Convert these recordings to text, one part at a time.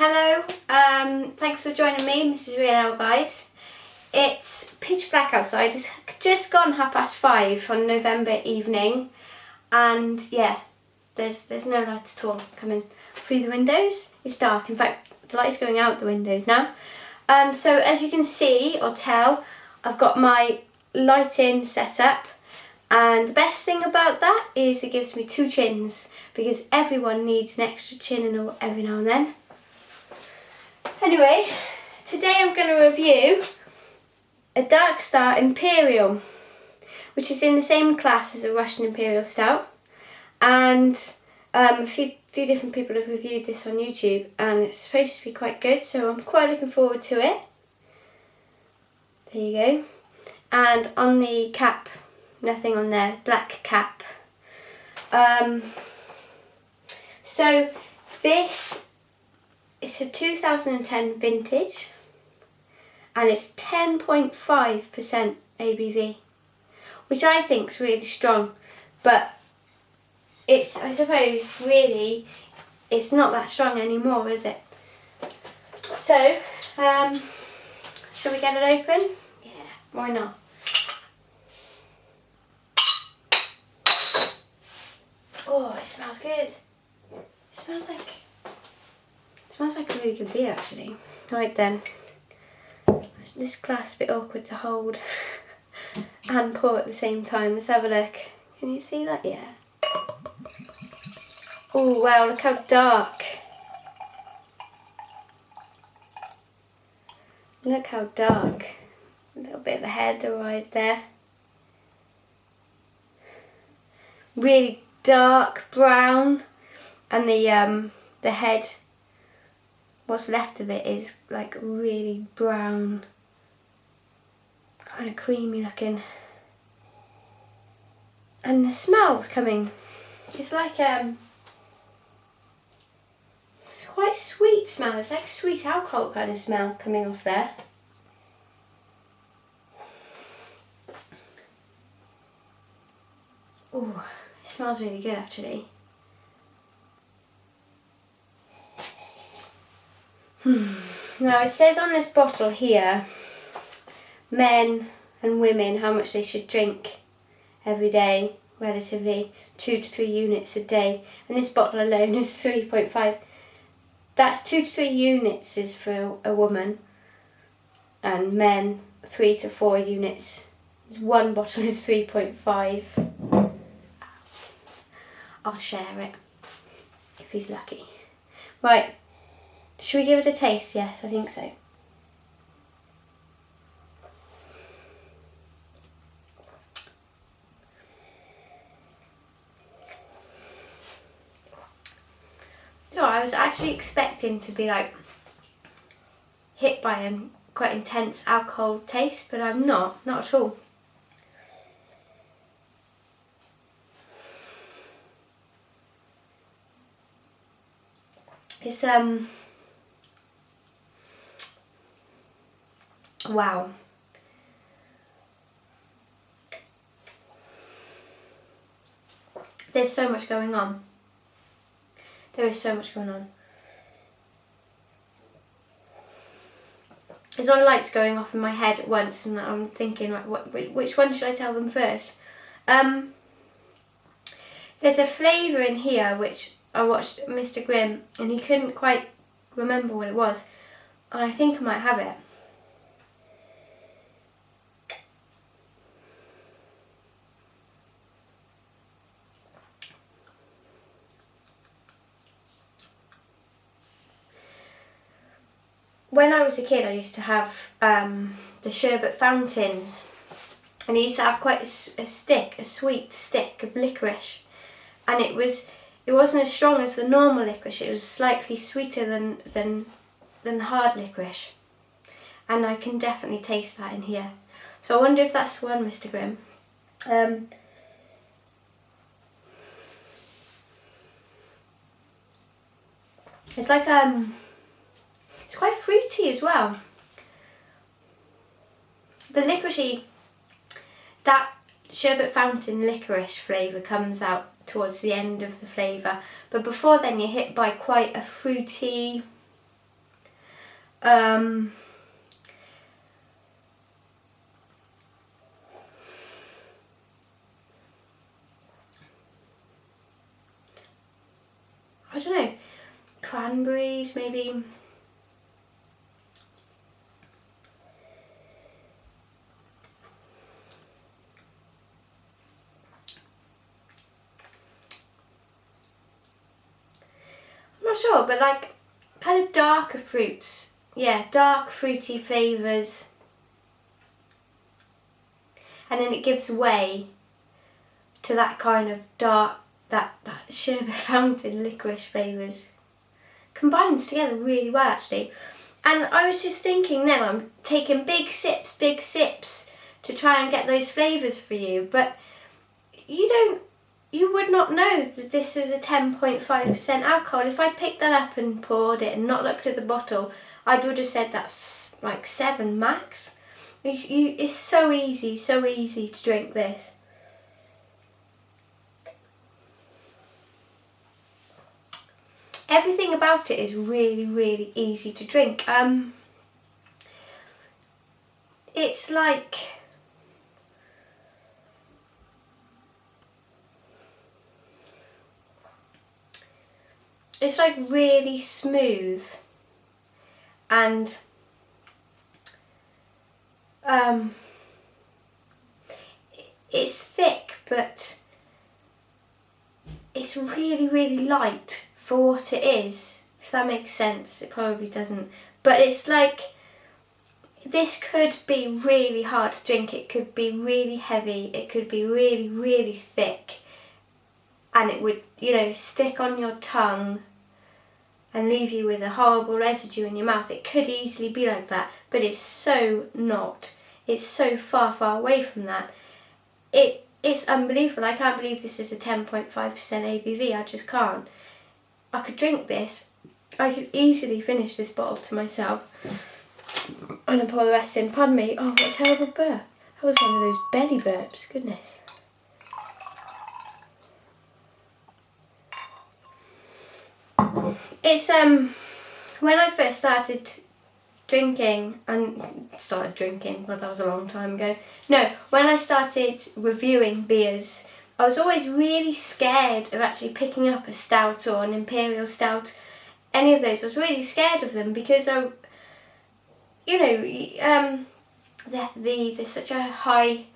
Hello, thanks for joining me, Mrs. Real guys. It's pitch black outside. It's just gone 5:30 on November evening, and yeah, there's no light at all coming through the windows. It's dark. In fact, the light's going out the windows now. So as you can see or tell, I've got my lighting set up, and the best thing about that is it gives me two chins, because everyone needs an extra chin every now and then. Anyway, today I'm going to review a dark stout Imperial, which is in the same class as a Russian Imperial stout, and a few different people have reviewed this on YouTube, and it's supposed to be quite good, so I'm quite looking forward to it. There you go. And on the cap, nothing on there, black cap. So this is a 2010 vintage, and it's 10.5% ABV, which I think is really strong, but it's, I suppose, really, it's not that strong anymore, is it? So, shall we get it open? Yeah, why not? Oh, it smells good. It smells like a really good beer, actually. Right then. This glass a bit awkward to hold and pour at the same time. Let's have a look. Can you see that? Yeah. Oh wow, look how dark. Look how dark. A little bit of a head arrived there. Really dark brown, and the head, what's left of it, is like really brown, kind of creamy looking. And the smell's coming. It's like quite sweet smell. It's like sweet alcohol kind of smell coming off there. Oh, it smells really good actually. Now it says on this bottle here, men and women, how much they should drink every day, relatively 2 to 3 units a day, and this bottle alone is 3.5. That's 2 to 3 units is for a woman, and men 3 to 4 units. One bottle is 3.5. I'll share it if he's lucky. Right. Should we give it a taste? Yes, I think so. You know, I was actually expecting to be like hit by a quite intense alcohol taste, but I'm not at all. It's wow. There's so much going on. There is so much going on. There's all the lights going off in my head at once, and I'm thinking, right, which one should I tell them first? There's a flavour in here which I watched Mr. Grimm, and he couldn't quite remember what it was, and I think I might have it. When I was a kid, I used to have the sherbet fountains, and I used to have quite a sweet stick of liquorice, and it wasn't as strong as the normal licorice. It was slightly sweeter than the hard licorice, and I can definitely taste that in here. So I wonder if that's the one, Mr. Grimm. It's like it's quite fruity as well. The licoricey, that sherbet fountain licorice flavour comes out towards the end of the flavour, but before then you're hit by quite a fruity, I don't know, cranberries maybe. I'm not sure, but like kind of darker fruits. Yeah, dark fruity flavours. And then it gives way to that kind of dark, that sherbet fountain liquorice flavours. Combines together really well actually. And I was just thinking then, I'm taking big sips to try and get those flavours for you, but you would not know that this is a 10.5% alcohol. If I picked that up and poured it and not looked at the bottle, I would have said that's like 7 max. It's so easy to drink this. Everything about it is really, really easy to drink. It's like, really smooth, and it's thick, but it's really, really light for what it is, if that makes sense. It probably doesn't, but it's like, this could be really hard to drink, it could be really heavy, it could be really, really thick, and it would, stick on your tongue and leave you with a horrible residue in your mouth. It could easily be like that, but it's so not. It's so far, far away from that. It's unbelievable. I can't believe this is a 10.5% ABV. I just can't. I could drink this. I could easily finish this bottle to myself and then pour the rest in. Pardon me. Oh, what a terrible burp. That was one of those belly burps. Goodness. It's when I first started drinking, well, that was a long time ago. No, when I started reviewing beers, I was always really scared of actually picking up a stout or an Imperial stout, any of those. I was really scared of them because there's such a high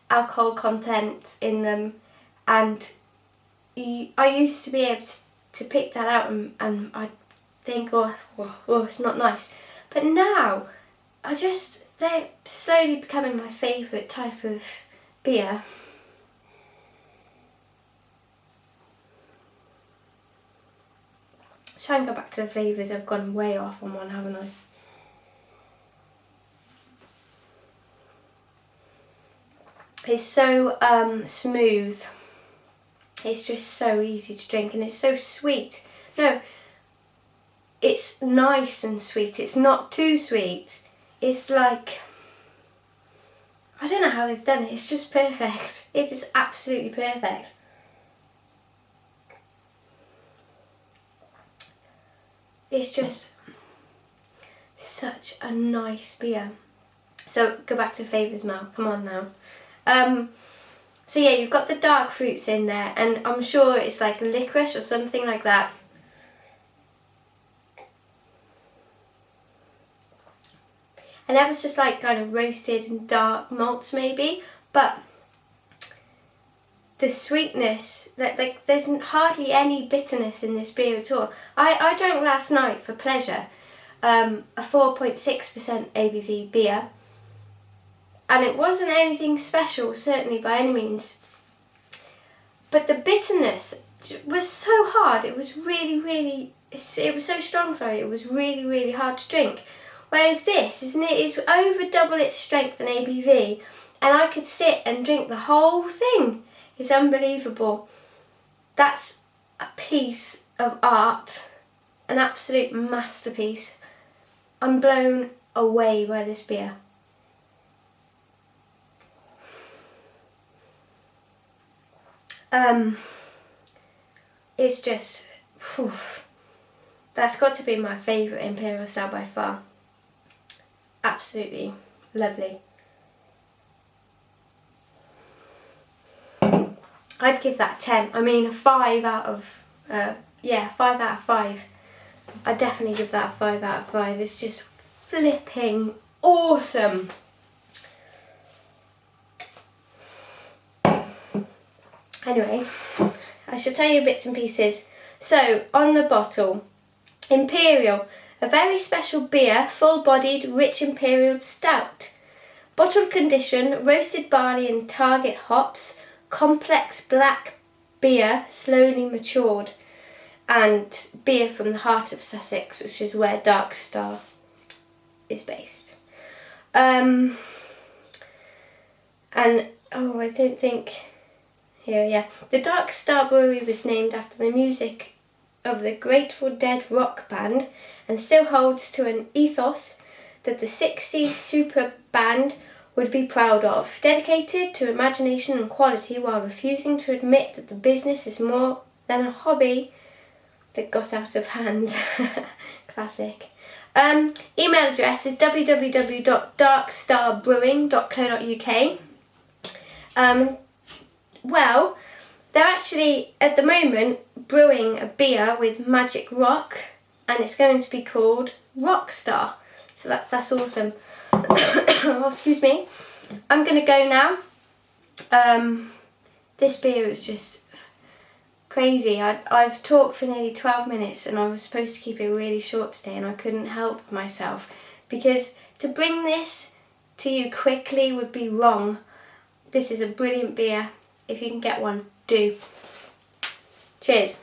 alcohol content in them, and I used to be able to pick that out and I'd think, oh, it's not nice. But now, they're slowly becoming my favourite type of beer. Let's try and go back to the flavours. I've gone way off on one, haven't I? It's so smooth. It's just so easy to drink, and it's so sweet. No, it's nice and sweet. It's not too sweet. It's like, I don't know how they've done it. It's just perfect. It is absolutely perfect. It's just such a nice beer. So go back to flavours, Mel. Come on now. So yeah, you've got the dark fruits in there, and I'm sure it's like liquorice or something like that. And ever so slight kind of roasted and dark malts maybe, but the sweetness, like there's hardly any bitterness in this beer at all. I drank last night for pleasure a 4.6% ABV beer, and it wasn't anything special, certainly by any means, but the bitterness was so hard. It was really, it was so strong, sorry, it was really, really hard to drink. Whereas this, isn't it, is over double its strength and ABV, and I could sit and drink the whole thing. It's unbelievable. That's a piece of art, an absolute masterpiece. I'm blown away by this beer. It's just, that's got to be my favourite Imperial Stout by far. absolutely lovely. I'd give that 10. I mean, 5 out of 5 out of 5. I'd definitely give that a 5 out of 5. It's just flipping awesome. Anyway, I shall tell you bits and pieces. So, on the bottle, Imperial, a very special beer, full-bodied, rich Imperial stout. Bottled condition, roasted barley and target hops, complex black beer, slowly matured, and beer from the heart of Sussex, which is where Dark Star is based. The Dark Star Brewery was named after the music of the Grateful Dead rock band and still holds to an ethos that the 60s super band would be proud of, dedicated to imagination and quality while refusing to admit that the business is more than a hobby that got out of hand. Classic. Email address is www.darkstarbrewing.co.uk. Well, they're actually, at the moment, brewing a beer with magic rock, and it's going to be called Rockstar. So that's awesome. Oh, excuse me. I'm going to go now. This beer is just crazy. I've talked for nearly 12 minutes and I was supposed to keep it really short today, and I couldn't help myself, because to bring this to you quickly would be wrong. This is a brilliant beer. If you can get one, do. Cheers.